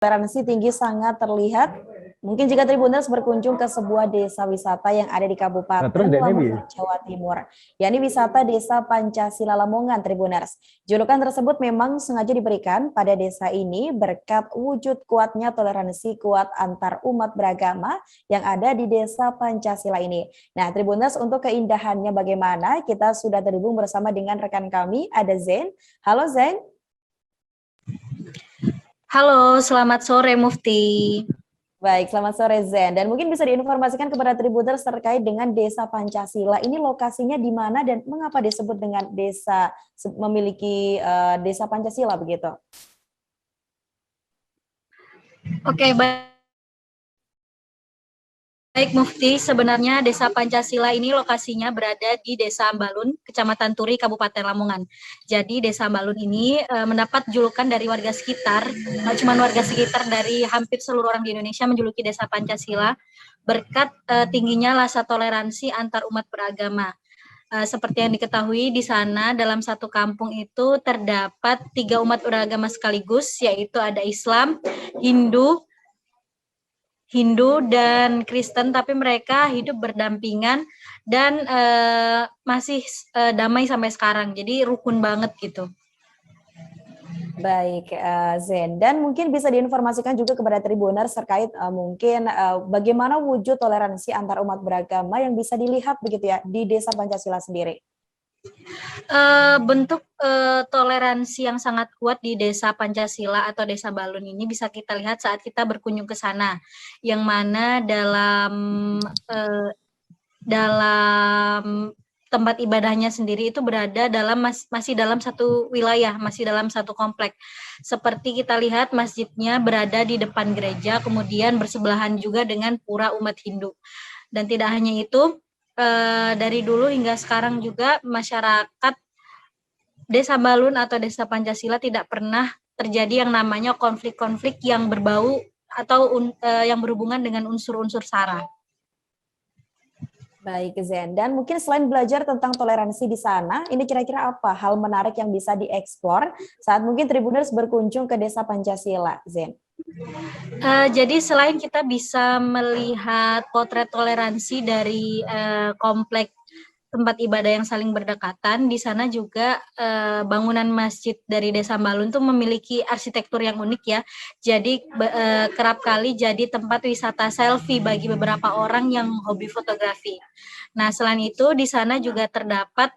Toleransi tinggi sangat terlihat. Mungkin jika Tribuners berkunjung ke sebuah desa wisata yang ada di Kabupaten Lamongan, Jawa Timur, yakni wisata Desa Pancasila Lamongan, Tribuners. Julukan tersebut memang sengaja diberikan pada desa ini berkat wujud kuatnya toleransi kuat antar umat beragama yang ada di Desa Pancasila ini. Nah, Tribuners, untuk keindahannya bagaimana, kita sudah terhubung bersama dengan rekan kami, ada Zain. Halo Zain. Halo, selamat sore Mufti. Baik, selamat sore Zen. Dan mungkin bisa diinformasikan kepada Tribuners terkait dengan Desa Pancasila. Ini lokasinya di mana dan mengapa disebut dengan desa memiliki Desa Pancasila begitu? Oke, baik Mufti, sebenarnya Desa Pancasila ini lokasinya berada di Desa Ambalun, Kecamatan Turi, Kabupaten Lamongan. Jadi Desa Ambalun ini mendapat julukan dari warga sekitar, cuma warga sekitar dari hampir seluruh orang di Indonesia menjuluki Desa Pancasila berkat tingginya rasa toleransi antar umat beragama. Seperti yang diketahui di sana dalam satu kampung itu terdapat 3 umat beragama sekaligus, yaitu ada Islam, Hindu dan Kristen, tapi mereka hidup berdampingan dan masih damai sampai sekarang. Jadi rukun banget gitu. Baik, Zen. Dan mungkin bisa diinformasikan juga kepada Tribuners terkait mungkin bagaimana wujud toleransi antar umat beragama yang bisa dilihat begitu ya di Desa Pancasila sendiri. Bentuk toleransi yang sangat kuat di Desa Pancasila atau Desa Balun ini bisa kita lihat saat kita berkunjung ke sana, yang mana dalam tempat ibadahnya sendiri itu berada masih dalam satu wilayah, masih dalam satu komplek. Seperti kita lihat masjidnya berada di depan gereja, kemudian bersebelahan juga dengan pura umat Hindu. Dan tidak hanya itu, dari dulu hingga sekarang juga masyarakat Desa Balun atau Desa Pancasila tidak pernah terjadi yang namanya konflik-konflik yang berbau atau yang berhubungan dengan unsur-unsur SARA. Baik, Zen. Dan mungkin selain belajar tentang toleransi di sana, ini kira-kira apa hal menarik yang bisa dieksplor saat mungkin Tribuners berkunjung ke Desa Pancasila, Zen? Jadi selain kita bisa melihat potret toleransi dari komplek tempat ibadah yang saling berdekatan, di sana juga bangunan masjid dari Desa Balun tuh memiliki arsitektur yang unik ya. Jadi kerap kali jadi tempat wisata selfie bagi beberapa orang yang hobi fotografi. Nah, selain itu di sana juga terdapat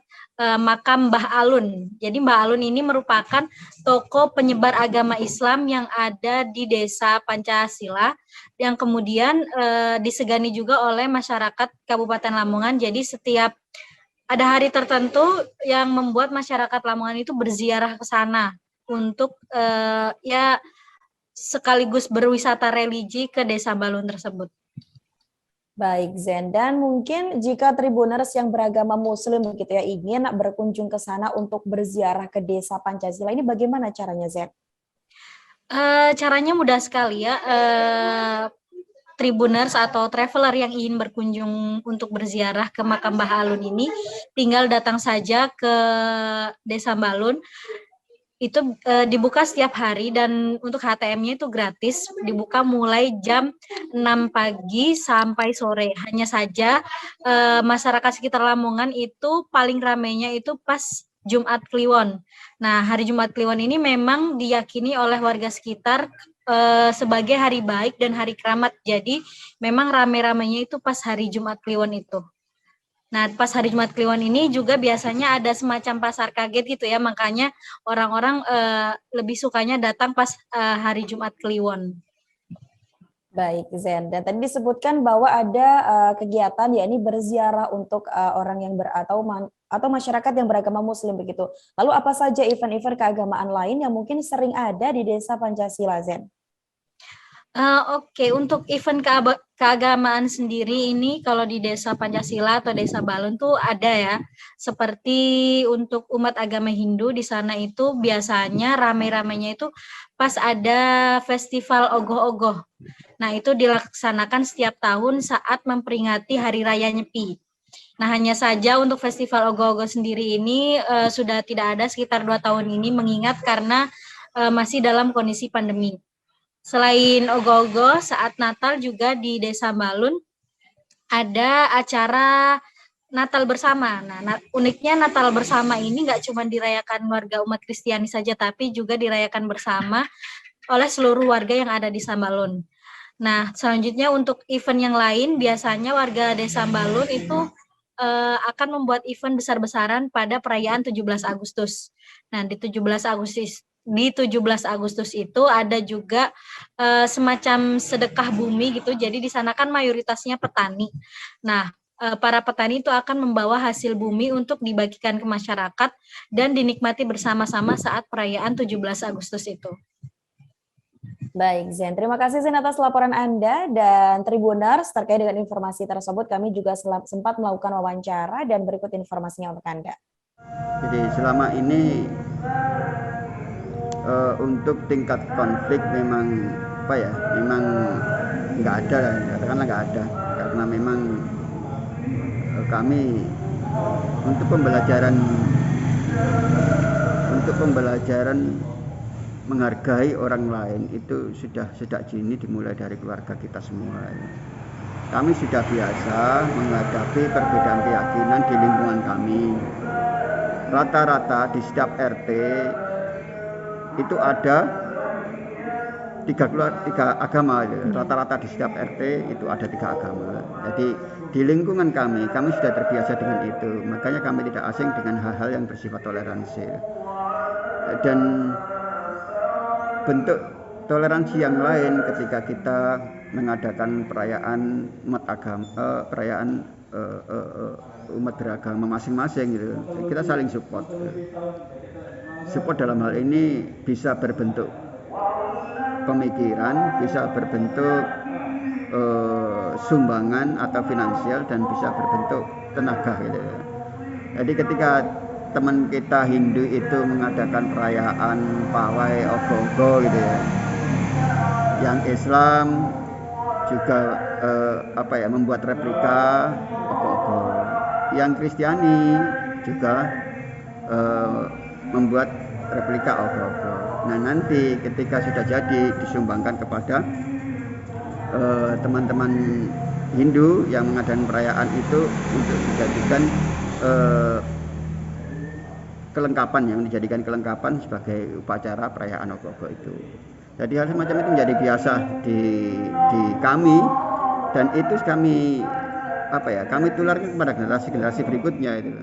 makam Mbah Alun. Jadi Mbah Alun ini merupakan tokoh penyebar agama Islam yang ada di Desa Pancasila yang kemudian disegani juga oleh masyarakat Kabupaten Lamongan. Jadi setiap ada hari tertentu yang membuat masyarakat Lamongan itu berziarah ke sana untuk ya sekaligus berwisata religi ke Desa Balun tersebut. Baik, Zen. Dan mungkin jika Tribuners yang beragama Muslim begitu ya ingin berkunjung ke sana untuk berziarah ke Desa Pancasila, ini bagaimana caranya, Zen? Caranya mudah sekali ya. Tribuners atau traveler yang ingin berkunjung untuk berziarah ke makam Mbah Alun ini tinggal datang saja ke Desa Balun. Itu dibuka setiap hari dan untuk HTM-nya itu gratis, dibuka mulai jam 6 pagi sampai sore. Hanya saja masyarakat sekitar Lamongan itu paling ramainya itu pas Jumat Kliwon. Nah, hari Jumat Kliwon ini memang diyakini oleh warga sekitar sebagai hari baik dan hari keramat. Jadi memang rame-ramenya itu pas hari Jumat Kliwon itu. Nah, pas hari Jumat Kliwon ini juga biasanya ada semacam pasar kaget gitu ya, makanya orang-orang lebih sukanya datang pas hari Jumat Kliwon. Baik, Zen. Dan tadi disebutkan bahwa ada kegiatan yakni berziarah untuk orang yang atau masyarakat yang beragama Muslim begitu. Lalu apa saja event-event keagamaan lain yang mungkin sering ada di Desa Pancasila, Zen? Oke, untuk event keagamaan sendiri ini kalau di Desa Pancasila atau Desa Balun tuh ada ya. Seperti untuk umat agama Hindu di sana itu biasanya rame-ramenya itu pas ada festival ogoh-ogoh. Nah, itu dilaksanakan setiap tahun saat memperingati Hari Raya Nyepi. Nah, hanya saja untuk festival ogoh-ogoh sendiri ini sudah tidak ada sekitar 2 tahun ini mengingat karena masih dalam kondisi pandemi. Selain ogoh-ogoh, saat Natal juga di Desa Balun ada acara Natal bersama. Nah, uniknya Natal bersama ini nggak cuma dirayakan warga umat Kristiani saja, tapi juga dirayakan bersama oleh seluruh warga yang ada di Sambalun. Nah, selanjutnya untuk event yang lain, biasanya warga Desa Sambalun itu akan membuat event besar-besaran pada perayaan 17 Agustus. Nah, di 17 Agustus itu ada juga semacam sedekah bumi gitu. Jadi di sana kan mayoritasnya petani. Nah, para petani itu akan membawa hasil bumi untuk dibagikan ke masyarakat dan dinikmati bersama-sama saat perayaan 17 Agustus itu. Baik, Zen. Terima kasih Zen atas laporan Anda, dan Tribuners terkait dengan informasi tersebut kami juga sempat melakukan wawancara dan berikut informasinya untuk Anda. Jadi selama ini untuk tingkat konflik memang memang nggak ada, katakanlah nggak ada, karena memang kami untuk pembelajaran menghargai orang lain itu sudah sejak dini dimulai dari keluarga kita semua. Kami sudah biasa menghadapi perbedaan keyakinan di lingkungan kami. Rata-rata di setiap RT itu ada tiga agama. Rata-rata di setiap RT itu ada 3 agama. Jadi di lingkungan kami sudah terbiasa dengan itu. Makanya kami tidak asing dengan hal-hal yang bersifat toleransi. Dan bentuk toleransi yang lain ketika kita mengadakan perayaan umat beragama masing-masing gitu. Kita saling support. Support dalam hal ini bisa berbentuk pemikiran, bisa berbentuk sumbangan atau finansial, dan bisa berbentuk tenaga gitu. Jadi ketika teman kita Hindu itu mengadakan perayaan pawai ogoh-ogoh gitu ya, yang Islam juga membuat replika ogoh-ogoh, yang Kristiani juga membuat replika ogoh-ogoh. Nah, nanti ketika sudah jadi disumbangkan kepada teman-teman Hindu yang mengadakan perayaan itu untuk dijadikan kelengkapan sebagai upacara perayaan ogoh-ogoh itu. Jadi hal semacam itu menjadi biasa di kami, dan itu kami tularkan kepada generasi berikutnya itu.